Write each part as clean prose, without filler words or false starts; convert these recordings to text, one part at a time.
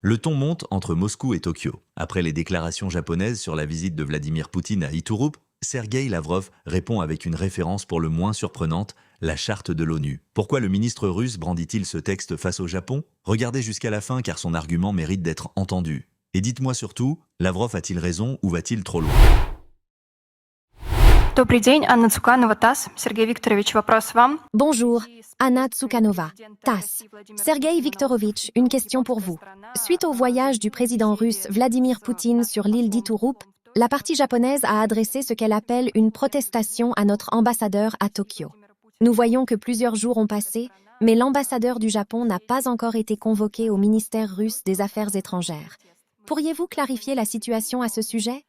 Le ton monte entre Moscou et Tokyo. Après les déclarations japonaises sur la visite de Vladimir Poutine à Iturup, Sergueï Lavrov répond avec une référence pour le moins surprenante, la charte de l'ONU. Pourquoi le ministre russe brandit-il ce texte face au Japon? Regardez jusqu'à la fin car son argument mérite d'être entendu. Et dites-moi surtout, Lavrov a-t-il raison ou va-t-il trop loin? Добрый день, Анна Цуканова, ТАСС. Сергей Викторович, вопрос вам. Bonjour, Anna Tsoukanova, TASS. Sergueï Viktorovitch, une question pour vous. Suite au voyage du président russe Vladimir Poutine sur l'île d'Iturup, la partie japonaise a adressé ce qu'elle appelle une protestation à notre ambassadeur à Tokyo. Nous voyons que plusieurs jours ont passé, mais l'ambassadeur du Japon n'a pas encore été convoqué au ministère russe des Affaires étrangères. Pourriez-vous clarifier la situation à ce sujet?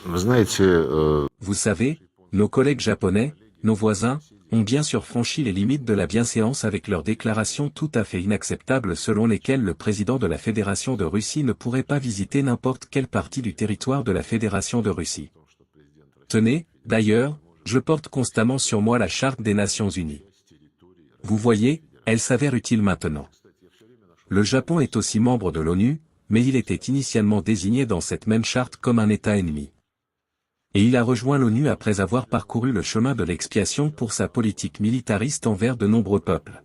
Vous savez, nos collègues japonais, nos voisins, ont bien sûr franchi les limites de la bienséance avec leurs déclarations tout à fait inacceptables selon lesquelles le président de la Fédération de Russie ne pourrait pas visiter n'importe quelle partie du territoire de la Fédération de Russie. Tenez, d'ailleurs, je porte constamment sur moi la Charte des Nations Unies. Vous voyez, elle s'avère utile maintenant. Le Japon est aussi membre de l'ONU, mais il était initialement désigné dans cette même charte comme un État ennemi. Et il a rejoint l'ONU après avoir parcouru le chemin de l'expiation pour sa politique militariste envers de nombreux peuples.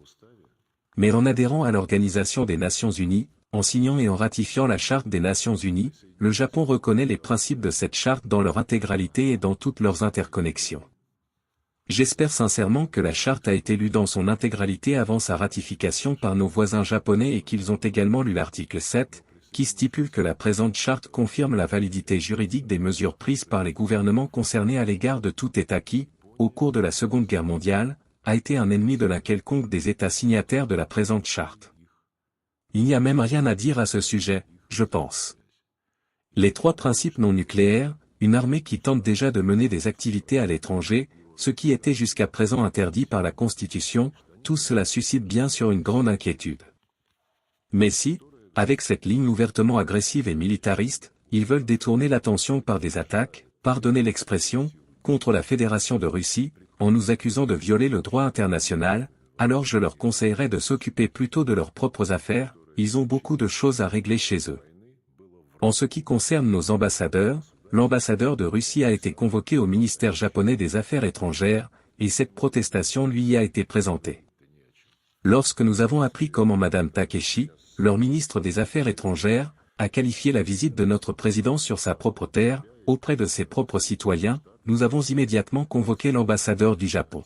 Mais en adhérant à l'Organisation des Nations Unies, en signant et en ratifiant la Charte des Nations Unies, le Japon reconnaît les principes de cette charte dans leur intégralité et dans toutes leurs interconnexions. J'espère sincèrement que la charte a été lue dans son intégralité avant sa ratification par nos voisins japonais et qu'ils ont également lu l'article 7, qui stipule que la présente charte confirme la validité juridique des mesures prises par les gouvernements concernés à l'égard de tout État qui, au cours de la Seconde Guerre mondiale, a été un ennemi de l'un quelconque des États signataires de la présente charte. Il n'y a même rien à dire à ce sujet, je pense. Les trois principes non nucléaires, une armée qui tente déjà de mener des activités à l'étranger, ce qui était jusqu'à présent interdit par la Constitution, tout cela suscite bien sûr une grande inquiétude. Mais si, avec cette ligne ouvertement agressive et militariste, ils veulent détourner l'attention par des attaques, pardonnez l'expression, contre la Fédération de Russie, en nous accusant de violer le droit international, alors je leur conseillerais de s'occuper plutôt de leurs propres affaires, ils ont beaucoup de choses à régler chez eux. En ce qui concerne nos ambassadeurs, l'ambassadeur de Russie a été convoqué au ministère japonais des Affaires étrangères, et cette protestation lui y a été présentée. Lorsque nous avons appris comment Madame Takeshi, leur ministre des Affaires étrangères, a qualifié la visite de notre président sur sa propre terre, auprès de ses propres citoyens, nous avons immédiatement convoqué l'ambassadeur du Japon.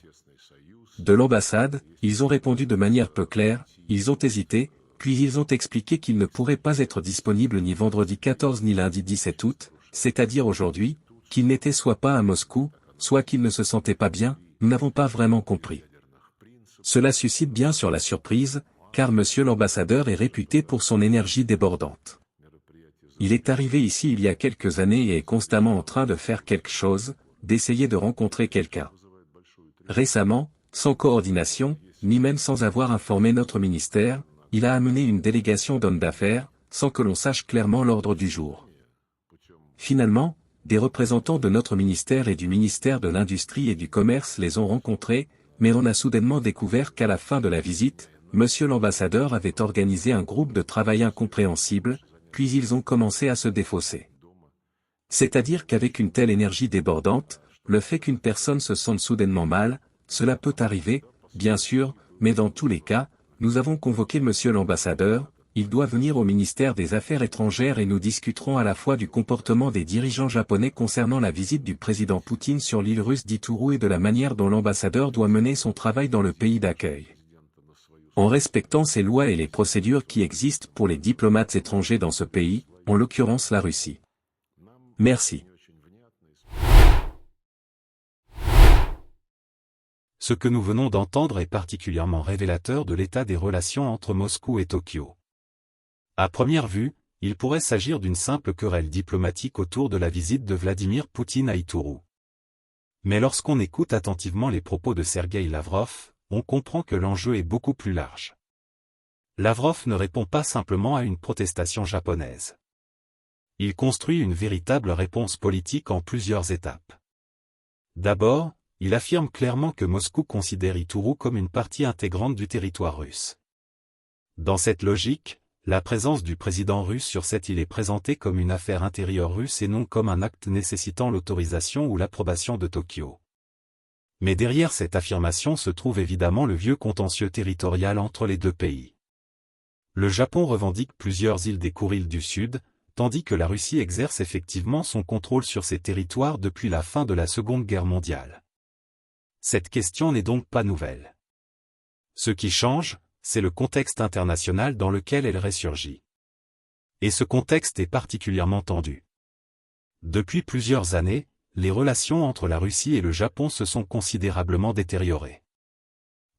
De l'ambassade, ils ont répondu de manière peu claire, ils ont hésité, puis ils ont expliqué qu'ils ne pourraient pas être disponibles ni vendredi 14 ni lundi 17 août, c'est-à-dire aujourd'hui, qu'ils n'étaient soit pas à Moscou, soit qu'ils ne se sentaient pas bien, nous n'avons pas vraiment compris. Cela suscite bien sûr la surprise, car monsieur l'ambassadeur est réputé pour son énergie débordante. Il est arrivé ici il y a quelques années et est constamment en train de faire quelque chose, d'essayer de rencontrer quelqu'un. Récemment, sans coordination, ni même sans avoir informé notre ministère, il a amené une délégation d'hommes d'affaires, sans que l'on sache clairement l'ordre du jour. Finalement, des représentants de notre ministère et du ministère de l'Industrie et du Commerce les ont rencontrés, mais on a soudainement découvert qu'à la fin de la visite, monsieur l'ambassadeur avait organisé un groupe de travail incompréhensible, puis ils ont commencé à se défausser. C'est-à-dire qu'avec une telle énergie débordante, le fait qu'une personne se sente soudainement mal, cela peut arriver, bien sûr, mais dans tous les cas, nous avons convoqué monsieur l'ambassadeur, il doit venir au ministère des Affaires étrangères et nous discuterons à la fois du comportement des dirigeants japonais concernant la visite du président Poutine sur l'île russe d'Ituru et de la manière dont l'ambassadeur doit mener son travail dans le pays d'accueil. En respectant ces lois et les procédures qui existent pour les diplomates étrangers dans ce pays, en l'occurrence la Russie. Merci. Ce que nous venons d'entendre est particulièrement révélateur de l'état des relations entre Moscou et Tokyo. À première vue, il pourrait s'agir d'une simple querelle diplomatique autour de la visite de Vladimir Poutine à Ituru. Mais lorsqu'on écoute attentivement les propos de Sergueï Lavrov, on comprend que l'enjeu est beaucoup plus large. Lavrov ne répond pas simplement à une protestation japonaise. Il construit une véritable réponse politique en plusieurs étapes. D'abord, il affirme clairement que Moscou considère Ituru comme une partie intégrante du territoire russe. Dans cette logique, la présence du président russe sur cette île est présentée comme une affaire intérieure russe et non comme un acte nécessitant l'autorisation ou l'approbation de Tokyo. Mais derrière cette affirmation se trouve évidemment le vieux contentieux territorial entre les deux pays. Le Japon revendique plusieurs îles des Kouriles du Sud, tandis que la Russie exerce effectivement son contrôle sur ces territoires depuis la fin de la Seconde Guerre mondiale. Cette question n'est donc pas nouvelle. Ce qui change, c'est le contexte international dans lequel elle ressurgit. Et ce contexte est particulièrement tendu. Depuis plusieurs années, les relations entre la Russie et le Japon se sont considérablement détériorées.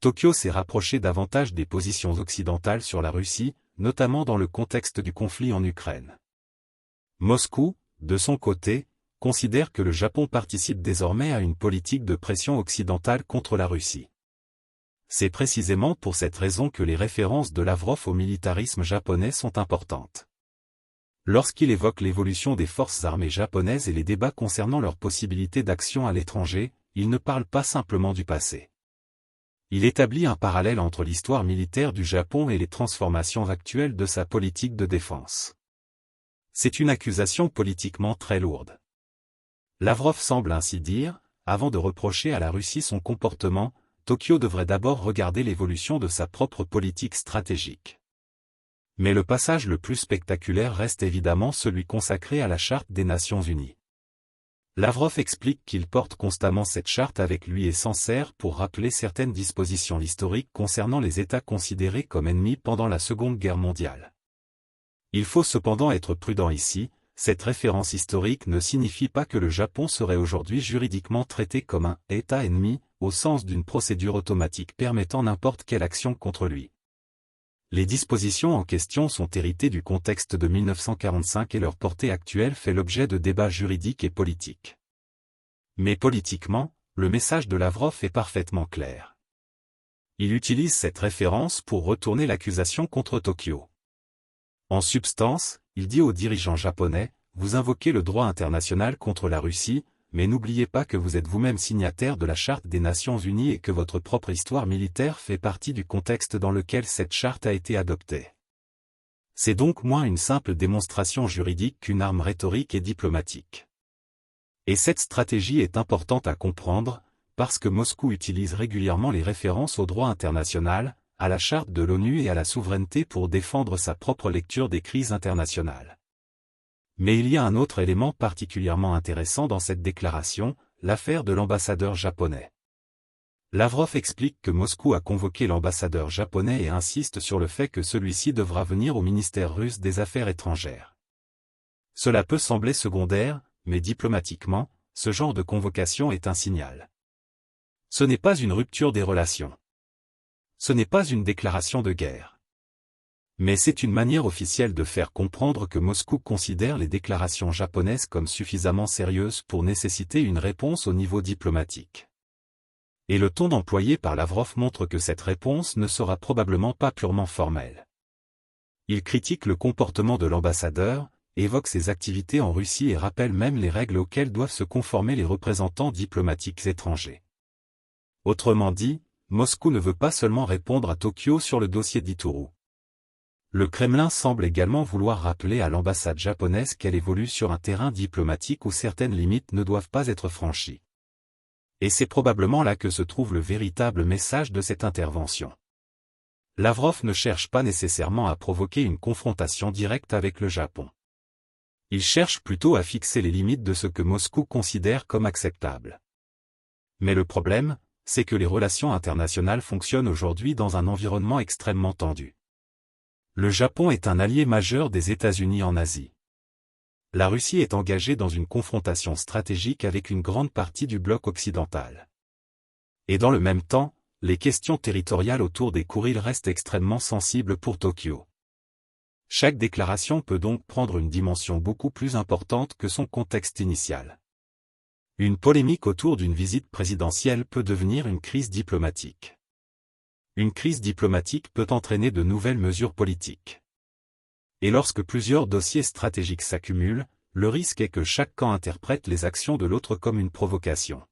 Tokyo s'est rapproché davantage des positions occidentales sur la Russie, notamment dans le contexte du conflit en Ukraine. Moscou, de son côté, considère que le Japon participe désormais à une politique de pression occidentale contre la Russie. C'est précisément pour cette raison que les références de Lavrov au militarisme japonais sont importantes. Lorsqu'il évoque l'évolution des forces armées japonaises et les débats concernant leurs possibilités d'action à l'étranger, il ne parle pas simplement du passé. Il établit un parallèle entre l'histoire militaire du Japon et les transformations actuelles de sa politique de défense. C'est une accusation politiquement très lourde. Lavrov semble ainsi dire, avant de reprocher à la Russie son comportement, Tokyo devrait d'abord regarder l'évolution de sa propre politique stratégique. Mais le passage le plus spectaculaire reste évidemment celui consacré à la Charte des Nations Unies. Lavrov explique qu'il porte constamment cette charte avec lui et s'en sert pour rappeler certaines dispositions historiques concernant les États considérés comme ennemis pendant la Seconde Guerre mondiale. Il faut cependant être prudent ici, cette référence historique ne signifie pas que le Japon serait aujourd'hui juridiquement traité comme un « État ennemi » au sens d'une procédure automatique permettant n'importe quelle action contre lui. Les dispositions en question sont héritées du contexte de 1945 et leur portée actuelle fait l'objet de débats juridiques et politiques. Mais politiquement, le message de Lavrov est parfaitement clair. Il utilise cette référence pour retourner l'accusation contre Tokyo. En substance, il dit aux dirigeants japonais, vous invoquez le droit international contre la Russie, mais n'oubliez pas que vous êtes vous-même signataire de la Charte des Nations Unies et que votre propre histoire militaire fait partie du contexte dans lequel cette charte a été adoptée. C'est donc moins une simple démonstration juridique qu'une arme rhétorique et diplomatique. Et cette stratégie est importante à comprendre, parce que Moscou utilise régulièrement les références au droit international, à la Charte de l'ONU et à la souveraineté pour défendre sa propre lecture des crises internationales. Mais il y a un autre élément particulièrement intéressant dans cette déclaration, l'affaire de l'ambassadeur japonais. Lavrov explique que Moscou a convoqué l'ambassadeur japonais et insiste sur le fait que celui-ci devra venir au ministère russe des Affaires étrangères. Cela peut sembler secondaire, mais diplomatiquement, ce genre de convocation est un signal. Ce n'est pas une rupture des relations. Ce n'est pas une déclaration de guerre. Mais c'est une manière officielle de faire comprendre que Moscou considère les déclarations japonaises comme suffisamment sérieuses pour nécessiter une réponse au niveau diplomatique. Et le ton employé par Lavrov montre que cette réponse ne sera probablement pas purement formelle. Il critique le comportement de l'ambassadeur, évoque ses activités en Russie et rappelle même les règles auxquelles doivent se conformer les représentants diplomatiques étrangers. Autrement dit, Moscou ne veut pas seulement répondre à Tokyo sur le dossier d'Ituru. Le Kremlin semble également vouloir rappeler à l'ambassade japonaise qu'elle évolue sur un terrain diplomatique où certaines limites ne doivent pas être franchies. Et c'est probablement là que se trouve le véritable message de cette intervention. Lavrov ne cherche pas nécessairement à provoquer une confrontation directe avec le Japon. Il cherche plutôt à fixer les limites de ce que Moscou considère comme acceptable. Mais le problème, c'est que les relations internationales fonctionnent aujourd'hui dans un environnement extrêmement tendu. Le Japon est un allié majeur des États-Unis en Asie. La Russie est engagée dans une confrontation stratégique avec une grande partie du bloc occidental. Et dans le même temps, les questions territoriales autour des Kouriles restent extrêmement sensibles pour Tokyo. Chaque déclaration peut donc prendre une dimension beaucoup plus importante que son contexte initial. Une polémique autour d'une visite présidentielle peut devenir une crise diplomatique. Une crise diplomatique peut entraîner de nouvelles mesures politiques. Et lorsque plusieurs dossiers stratégiques s'accumulent, le risque est que chaque camp interprète les actions de l'autre comme une provocation.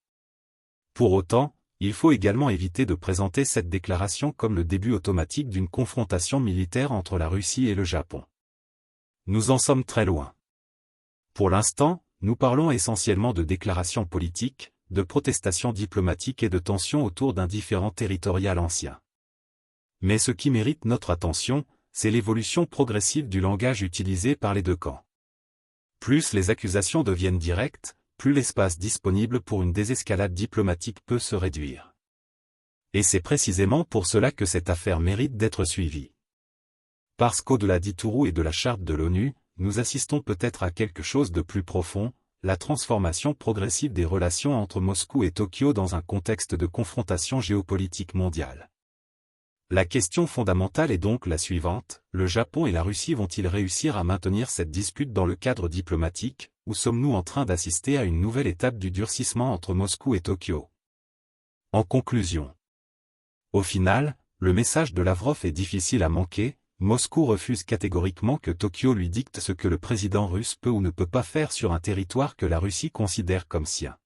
Pour autant, il faut également éviter de présenter cette déclaration comme le début automatique d'une confrontation militaire entre la Russie et le Japon. Nous en sommes très loin. Pour l'instant, nous parlons essentiellement de déclarations politiques, de protestations diplomatiques et de tensions autour d'un différend territorial ancien. Mais ce qui mérite notre attention, c'est l'évolution progressive du langage utilisé par les deux camps. Plus les accusations deviennent directes, plus l'espace disponible pour une désescalade diplomatique peut se réduire. Et c'est précisément pour cela que cette affaire mérite d'être suivie. Parce qu'au-delà d'Ituru et de la charte de l'ONU, nous assistons peut-être à quelque chose de plus profond, la transformation progressive des relations entre Moscou et Tokyo dans un contexte de confrontation géopolitique mondiale. La question fondamentale est donc la suivante, le Japon et la Russie vont-ils réussir à maintenir cette dispute dans le cadre diplomatique, ou sommes-nous en train d'assister à une nouvelle étape du durcissement entre Moscou et Tokyo? En conclusion. Au final, le message de Lavrov est difficile à manquer, Moscou refuse catégoriquement que Tokyo lui dicte ce que le président russe peut ou ne peut pas faire sur un territoire que la Russie considère comme sien.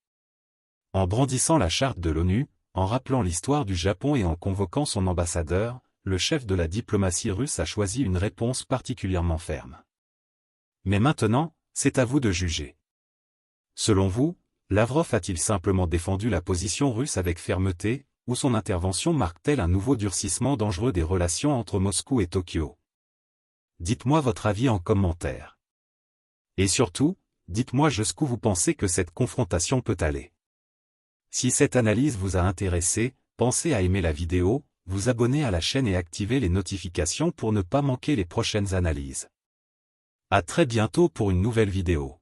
En brandissant la charte de l'ONU, en rappelant l'histoire du Japon et en convoquant son ambassadeur, le chef de la diplomatie russe a choisi une réponse particulièrement ferme. Mais maintenant, c'est à vous de juger. Selon vous, Lavrov a-t-il simplement défendu la position russe avec fermeté, ou son intervention marque-t-elle un nouveau durcissement dangereux des relations entre Moscou et Tokyo? Dites-moi votre avis en commentaire. Et surtout, dites-moi jusqu'où vous pensez que cette confrontation peut aller. Si cette analyse vous a intéressé, pensez à aimer la vidéo, vous abonner à la chaîne et activer les notifications pour ne pas manquer les prochaines analyses. À très bientôt pour une nouvelle vidéo.